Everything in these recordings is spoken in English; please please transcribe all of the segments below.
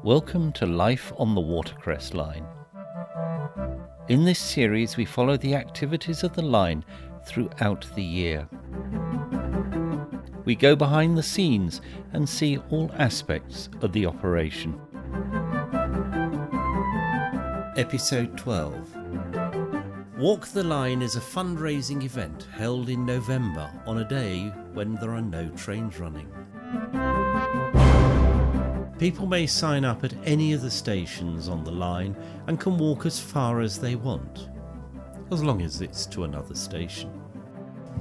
Welcome to Life on the Watercress Line. In this series we follow the activities of the line throughout the year. We go behind the scenes and see all aspects of the operation. Episode 12. Walk the Line is a fundraising event held in November on a day when there are no trains running. People may sign up at any of the stations on the line and can walk as far as they want, as long as it's to another station.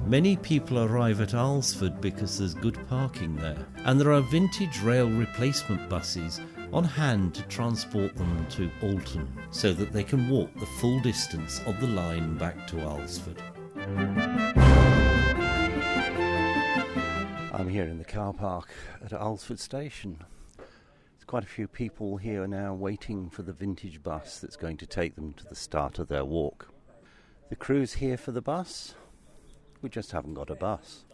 Many people arrive at Alresford because there's good parking there, and there are vintage rail replacement buses on hand to transport them to Alton, so that they can walk the full distance of the line back to Alresford. I'm here in the car park at Alresford station. Quite a few people here now waiting for the vintage bus that's going to take them to the start of their walk. The crew's here for the bus. We just haven't got a bus.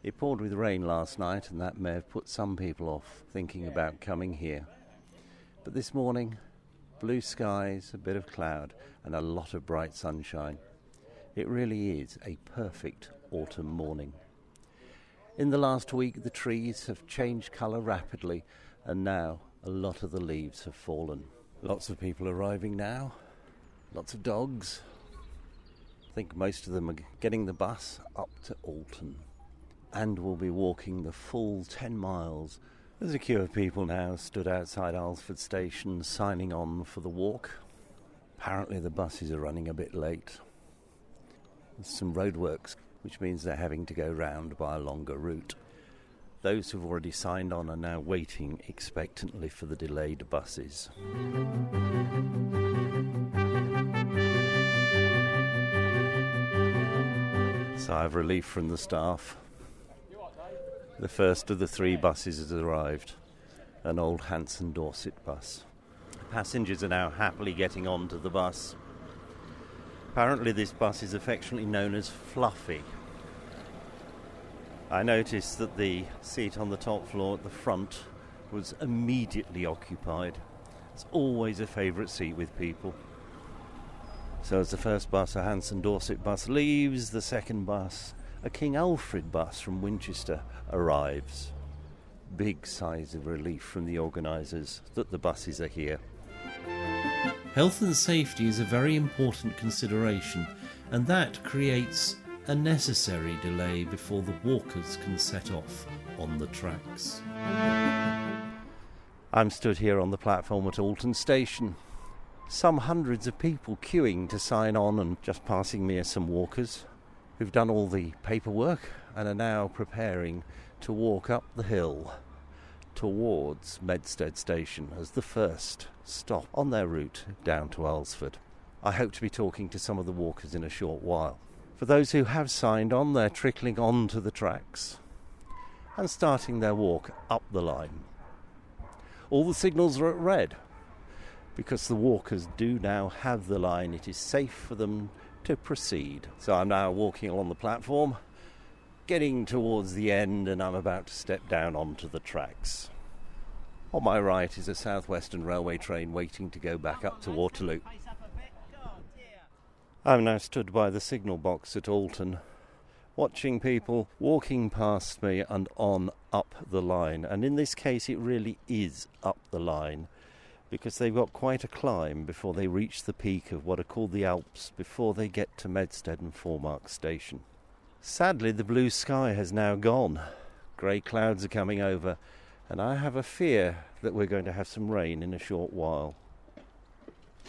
It poured with rain last night and that may have put some people off thinking about coming here. But this morning, blue skies, a bit of cloud and a lot of bright sunshine. It really is a perfect autumn morning. In the last week the trees have changed colour rapidly and now a lot of the leaves have fallen. Lots of people arriving now. Lots of dogs. I think most of them are getting the bus up to Alton and will be walking the full 10 miles. There's a queue of people now stood outside Alresford station signing on for the walk. Apparently the buses are running a bit late. There's some roadworks, which means they're having to go round by a longer route. Those who've already signed on are now waiting expectantly for the delayed buses. Sigh of relief from the staff. The first of the 3 buses has arrived, an old Hanson Dorset bus. Passengers are now happily getting onto the bus. Apparently this bus is affectionately known as Fluffy. I noticed that the seat on the top floor at the front was immediately occupied. It's always a favourite seat with people. So as the first bus, a Hanson Dorset bus, leaves, the second bus, a King Alfred bus from Winchester, arrives. Big sighs of relief from the organisers that the buses are here. Health and safety is a very important consideration, and that creates a necessary delay before the walkers can set off on the tracks. I'm stood here on the platform at Alton station. Some hundreds of people queuing to sign on, and just passing me are some walkers who've done all the paperwork and are now preparing to walk up the hill towards Medstead station as the first stop on their route down to Alresford. I hope to be talking to some of the walkers in a short while. For those who have signed on, they're trickling onto the tracks and starting their walk up the line. All the signals are at red because the walkers do now have the line. It is safe for them to proceed. So I'm now walking along the platform, getting towards the end, and I'm about to step down onto the tracks. On my right is a South Western Railway train waiting to go back up to Waterloo. I'm now stood by the signal box at Alton, watching people walking past me and on up the line. And in this case it really is up the line, because they've got quite a climb before they reach the peak of what are called the Alps, before they get to Medstead and Four Marks station. Sadly the blue sky has now gone. Grey clouds are coming over, and I have a fear that we're going to have some rain in a short while.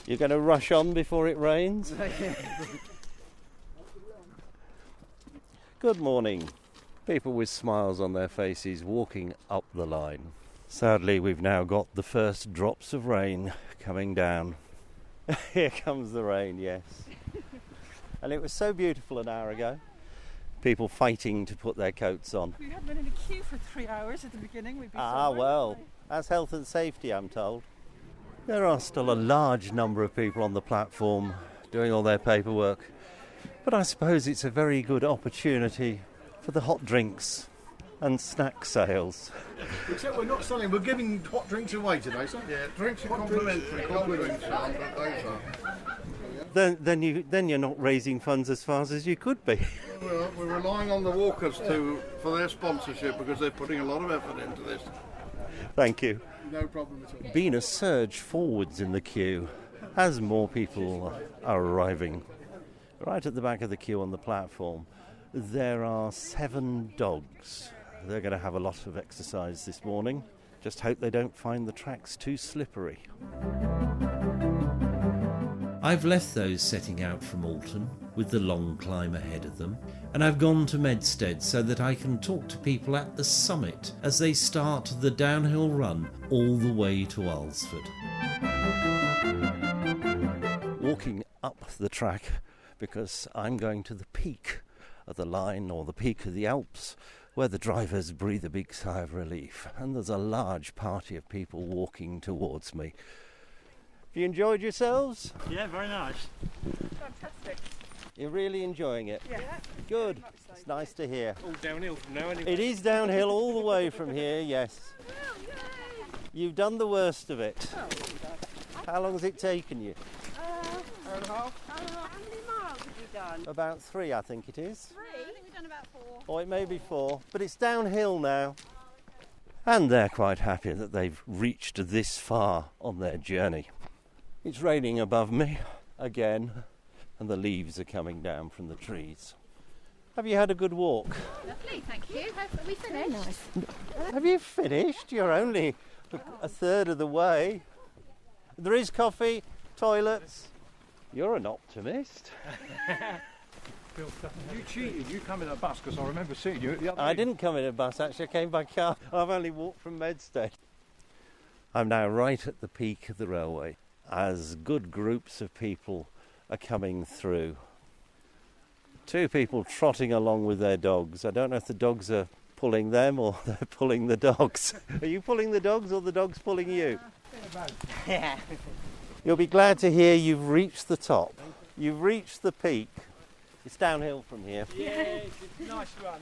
You're going to rush on before it rains? Good morning. People with smiles on their faces walking up the line. Sadly, we've now got the first drops of rain coming down. Here comes the rain, yes. And it was so beautiful an hour ago. People fighting to put their coats on. We had been in a queue for 3 hours at the beginning. Well, that's health and safety, I'm told. There are still a large number of people on the platform doing all their paperwork, but I suppose it's a very good opportunity for the hot drinks and snack sales. Except we're not selling, we're giving hot drinks away today, so yeah, drinks are complimentary, cold drinks are, but those are. Then you're not raising funds as fast as you could be. Well, we're relying on the walkers for their sponsorship because they're putting a lot of effort into this. Thank you. No problem at all. Been a surge forwards in the queue as more people are arriving. Right at the back of the queue on the platform, there are 7 dogs. They're going to have a lot of exercise this morning. Just hope they don't find the tracks too slippery. I've left those setting out from Alton with the long climb ahead of them, and I've gone to Medstead so that I can talk to people at the summit as they start the downhill run all the way to Alresford. Walking up the track because I'm going to the peak of the line or the peak of the Alps, where the drivers breathe a big sigh of relief, and there's a large party of people walking towards me. Have you enjoyed yourselves? Yeah, very nice. Fantastic. You're really enjoying it? Yeah. Good. Very much so. It's nice to hear. All downhill from now anyway. It is downhill all the way from here, yes. You've done the worst of it. How long has it taken you? Hour and a half. How many miles have you done? About 3, I think it is. 3? I think we've done about 4. Or it may be 4, but it's downhill now. And they're quite happy that they've reached this far on their journey. It's raining above me again, and the leaves are coming down from the trees. Have you had a good walk? Lovely, thank you. Have we finished? Nice. Have you finished? You're only a third of the way. There is coffee, toilets. You're an optimist. You cheated, you come in a bus because I remember seeing you at the other I didn't come in a bus, actually. I came by car. I've only walked from Medstead. I'm now right at the peak of the railway as good groups of people are coming through. 2 people trotting along with their dogs. I don't know if the dogs are pulling them or they're pulling the dogs. Are you pulling the dogs or the dogs pulling you? Yeah. You'll be glad to hear you've reached the top. You've reached the peak. It's downhill from here. Yeah, it's a nice run.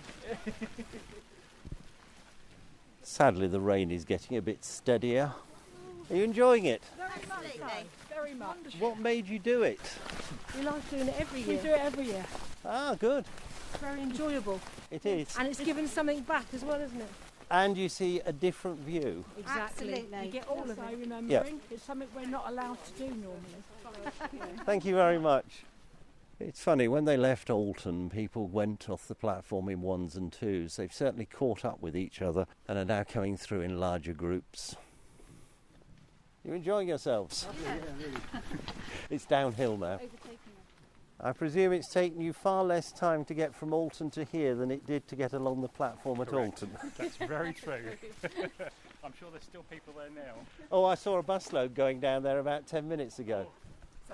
Sadly, the rain is getting a bit steadier. Are you enjoying it? Very much. What made you do it? We like doing it every We year. do it every year. Ah, good. It's very enjoyable. It is. And it's given something back as well, isn't it? And you see a different view. Exactly. Absolutely. You get all of Also it. remembering Yeah. it's something we're not allowed to do normally. Thank you very much. It's funny, when they left Alton, people went off the platform in 1s and 2s. They've certainly caught up with each other and are now coming through in larger groups. You're enjoying yourselves? Yeah. It's downhill now. I presume it's taken you far less time to get from Alton to here than it did to get along the platform at Alton. That's very true. I'm sure there's still people there now. Oh, I saw a busload going down there about 10 minutes ago. So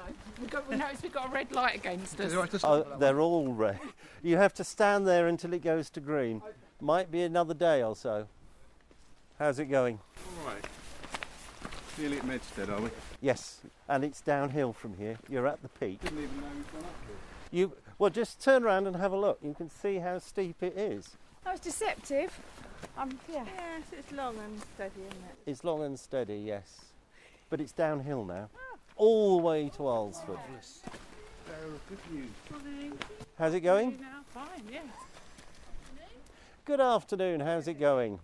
we noticed we've got a red light against us. Oh, they're all red. You have to stand there until it goes to green. Might be another day or so. How's it going? All right. Nearly at Medstead, are we? Yes, and it's downhill from here. You're at the peak. Didn't even know we'd gone up here. Well, just turn around and have a look. You can see how steep it is. That was deceptive. Yeah. Yes, it's long and steady, isn't it? It's long and steady, yes. But it's downhill now. All the way to Alresford. Good news. How's it going? Fine, yeah. Good afternoon. How's it going?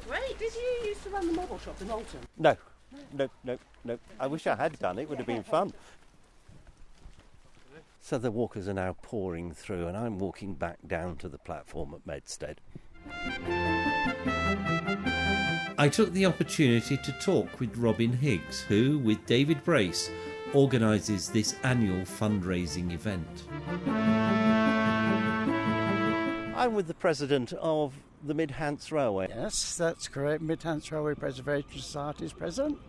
Great. Did you used to run the model shop in Alton? No. I wish I had done. It would have been fun. So the walkers are now pouring through, and I'm walking back down to the platform at Medstead. I took the opportunity to talk with Robin Higgs, who, with David Brace, organises this annual fundraising event. I'm with the president of the Mid-Hants Railway. Yes, that's correct. Mid-Hants Railway Preservation Society's president.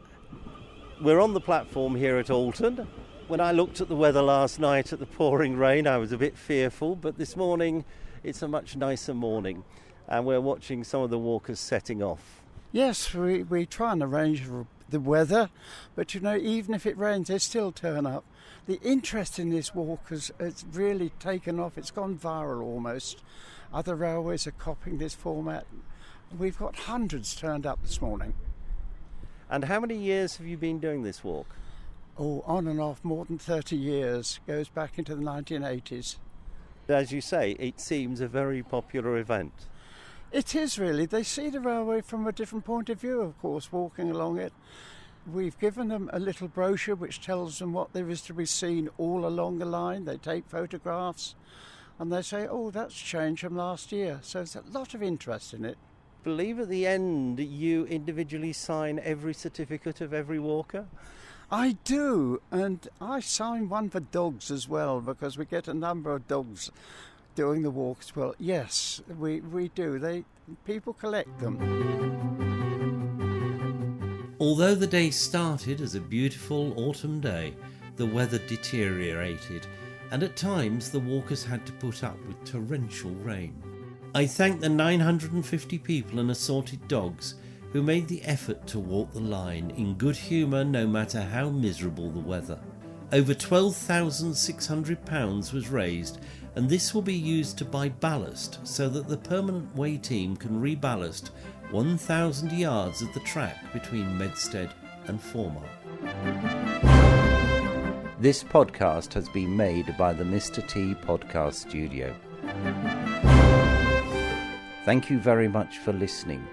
We're on the platform here at Alton. When I looked at the weather last night at the pouring rain, I was a bit fearful, but this morning it's a much nicer morning, and we're watching some of the walkers setting off. Yes, we try and arrange the weather, but you know, even if it rains, they still turn up. The interest in this walk has really taken off. It's gone viral almost. Other railways are copying this format. We've got hundreds turned up this morning. And how many years have you been doing this walk? Oh, on and off, more than 30 years. Goes back into the 1980s. As you say, it seems a very popular event. It is really. They see the railway from a different point of view, of course, walking along it. We've given them a little brochure which tells them what there is to be seen all along the line. They take photographs and they say, oh, that's changed from last year. So there's a lot of interest in it. I believe at the end you individually sign every certificate of every walker? I do, and I sign one for dogs as well, because we get a number of dogs doing the walk as well. Yes, we do. People collect them. Although the day started as a beautiful autumn day, the weather deteriorated, and at times the walkers had to put up with torrential rain. I thank the 950 people and assorted dogs who made the effort to walk the line in good humour no matter how miserable the weather. Over £12,600 was raised, and this will be used to buy ballast so that the permanent way team can reballast 1,000 yards of the track between Medstead and Four Marks. This podcast has been made by the Mr. T Podcast Studio. Thank you very much for listening.